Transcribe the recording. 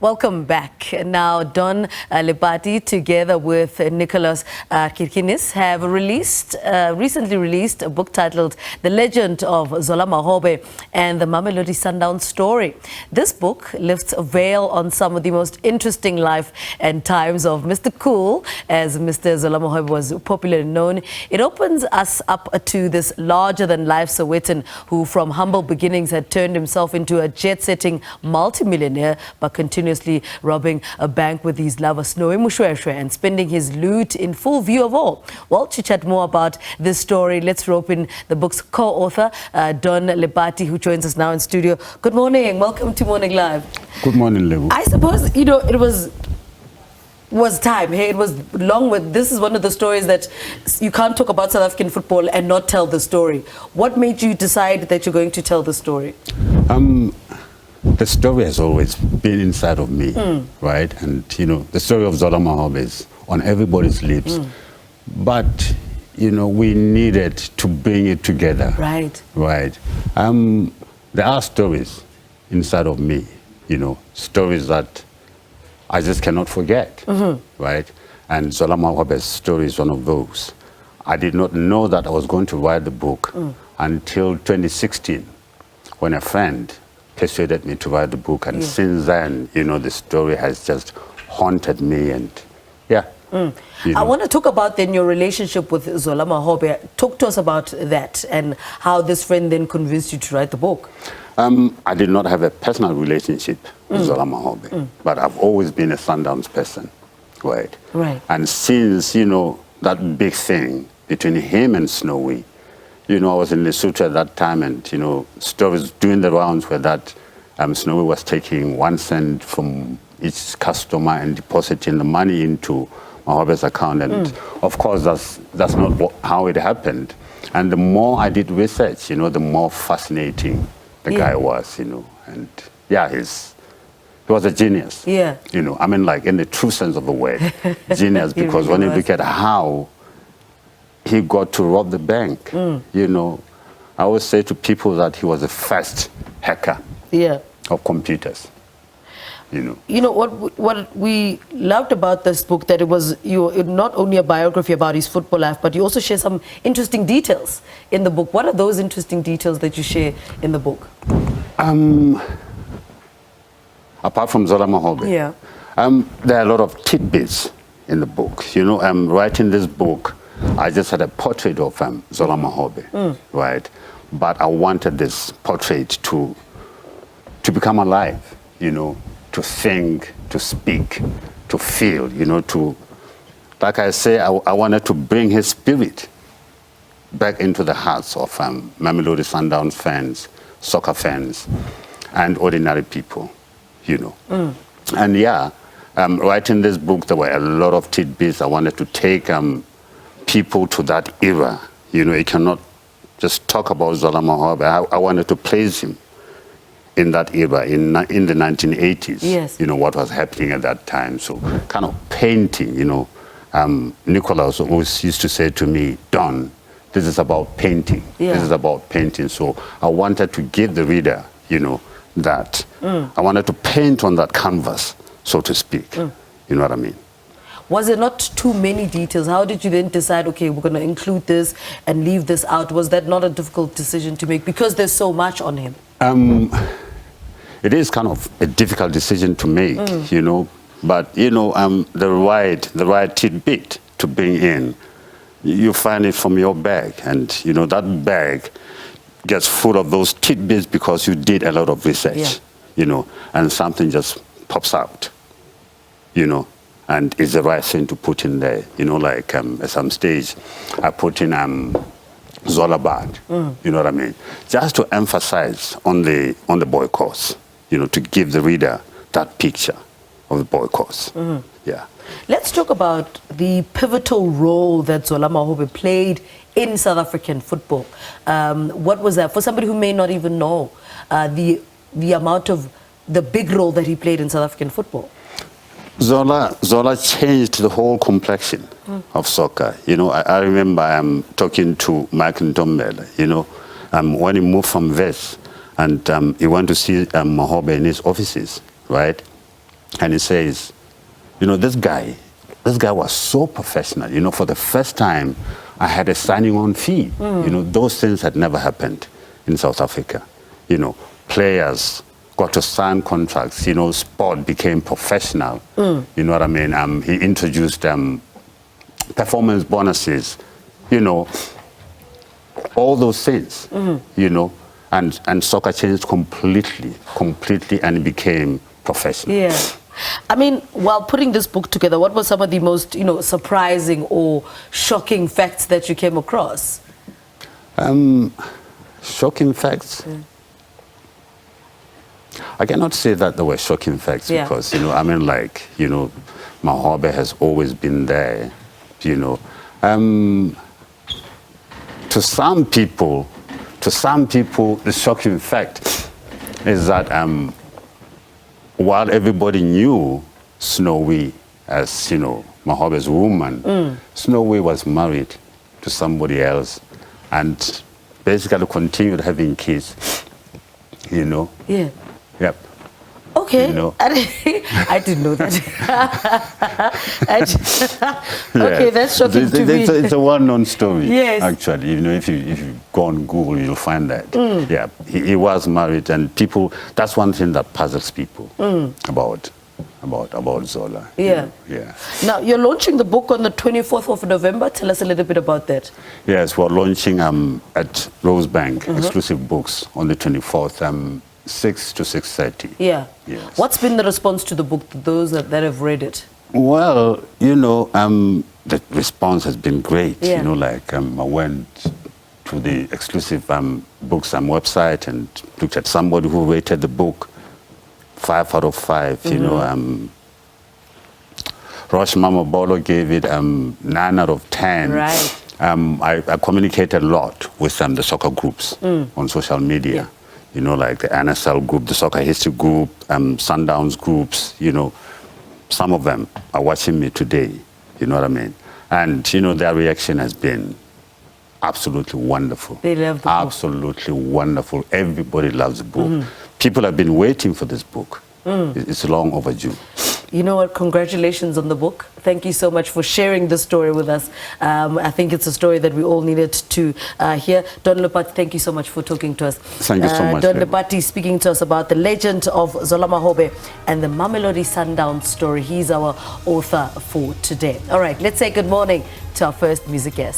Welcome back. Now, Don Lepati, together with Nikolaos Kirkinis, have recently released a book titled The Legend of Zola Mahobe and the Mamelodi Sundowns Story. This book lifts a veil on some of the most interesting life and times of Mr. Cool, as Mr. Zola Mahobe was popularly known. It opens us up to this larger-than-life Sowetan who, from humble beginnings, had turned himself into a jet-setting multimillionaire, but continuously robbing a bank with his lover Snowy Moshoeshoe and spending his loot in full view of all. Well, to chat more about this story, let's rope in the book's co-author, Don Lepati, who joins us now in studio. Good morning. Welcome to Morning Live. Good morning, Lebu. I suppose, it was time. Hey, it was long with. This is one of the stories that you can't talk about South African football and not tell the story. What made you decide that you're going to tell the story? The story has always been inside of me, right? And, the story of Zola Mahobe is on everybody's lips. But, we needed to bring it together. Right. Right. There are stories inside of me, stories that I just cannot forget, right? And Zola Mahobe's story is one of those. I did not know that I was going to write the book until 2016, when a friend persuaded me to write the book, and since then, the story has just haunted me, and I want to talk about then your relationship with Zola Mahobe. Talk to us about that and how this friend then convinced you to write the book. I did not have a personal relationship with Zola Mahobe, but I've always been a Sundowns person, right? Right. And since, that big thing between him and Snowy, I was in Lesotho at that time, and, stories doing the rounds where that Snowy was taking 1 cent from each customer and depositing the money into Mahobe's account. And, of course, that's not how it happened. And the more I did research, the more fascinating the guy was, And, he was a genius. Yeah. Like, in the true sense of the word, genius, because when you look at how he got to rob the bank. I always say to people that he was the first hacker of computers. What we loved about this book, that it was not only a biography about his football life, but you also share some interesting details in the book. What are those interesting details that you share in the book? Apart from Zola Mahobe, there are a lot of tidbits in the book. Writing this book, I just had a portrait of Zola Mahobe, right? But I wanted this portrait to become alive, to think, to speak, to feel, like I say, I wanted to bring his spirit back into the hearts of Mamelodi Sundowns fans, soccer fans, and ordinary people, And writing this book, there were a lot of tidbits. I wanted to take people to that era. You cannot just talk about Zola Mahobe. I wanted to place him in that era, in the 1980s. Yes. What was happening at that time. So kind of painting, Nikolaos always used to say to me, Don, this is about painting. This is about painting. So I wanted to give the reader, that. I wanted to paint on that canvas, so to speak. You know what I mean? Was there not too many details? How did you then decide, okay, we're going to include this and leave this out? Was that not a difficult decision to make because there's so much on him? It is kind of a difficult decision to make, But, the right tidbit to bring in, you find it from your bag. And, that bag gets full of those tidbits because you did a lot of research, and something just pops out, And it's the right thing to put in there. Like at some stage, I put in Zola Band. You know what I mean? Just to emphasize on the boycotts. To give the reader that picture of the boycotts. Yeah. Let's talk about the pivotal role that Zola Mahobe played in South African football. What was that for somebody who may not even know the amount of the big role that he played in South African football? Zola changed the whole complexion of soccer. I remember talking to Mike Ntombele, when he moved from West and he went to see Mahobe in his offices, right? And he says, you know, this guy was so professional. You know, for the first time, I had a signing on fee. You know, those things had never happened in South Africa. You know, players got to sign contracts. You know, sport became professional. You know what I mean? He introduced performance bonuses. You know, all those things. You know, and soccer changed completely, and it became professional. Yeah. I mean, while putting this book together, what were some of the most, you know, surprising or shocking facts that you came across? Shocking facts? I cannot say that there were shocking facts because, you know, I mean, like, you know, Mahobe has always been there, you know. To some people, the shocking fact is that while everybody knew Snowy as, you know, Mahobe's woman, Snowy was married to somebody else and basically continued having kids, you know. Yeah. Yep. Okay. You know. I didn't know that. Okay, that's shocking to me. It's a well-known story. Yes. Actually, you know, if you go on Google, you'll find that. Yeah, he was married, and people. That's one thing that puzzles people about Zola. Yeah. Yeah. Now you're launching the book on the 24th of November. Tell us a little bit about that. Yes, we're launching at Rosebank Exclusive Books on the 24th. 6 to 6:30. Yeah. Yes. What's been the response to the book, to those that have read it? Well, you know, the response has been great. Yeah. You know, like I went to the Exclusive Books website and looked at somebody who rated the book 5 out of 5. You know, Rosh Mamabolo gave it 9 out of 10. Right. I communicated a lot with the soccer groups on social media. Yeah. You know, like the NSL group, the Soccer History group, Sundowns groups, you know, some of them are watching me today, you know what I mean? And, you know, their reaction has been absolutely wonderful. They love the book. Absolutely wonderful. Everybody loves the book. People have been waiting for this book. It's long overdue. You know what? Congratulations on the book. Thank you so much for sharing the story with us. I think it's a story that we all needed to hear. Don Lepati, thank you so much for talking to us. Thank you so much. Don Lepati speaking to us about the legend of Zola Mahobe and the Mamelodi Sundowns story. He's our author for today. All right, let's say good morning to our first music guest.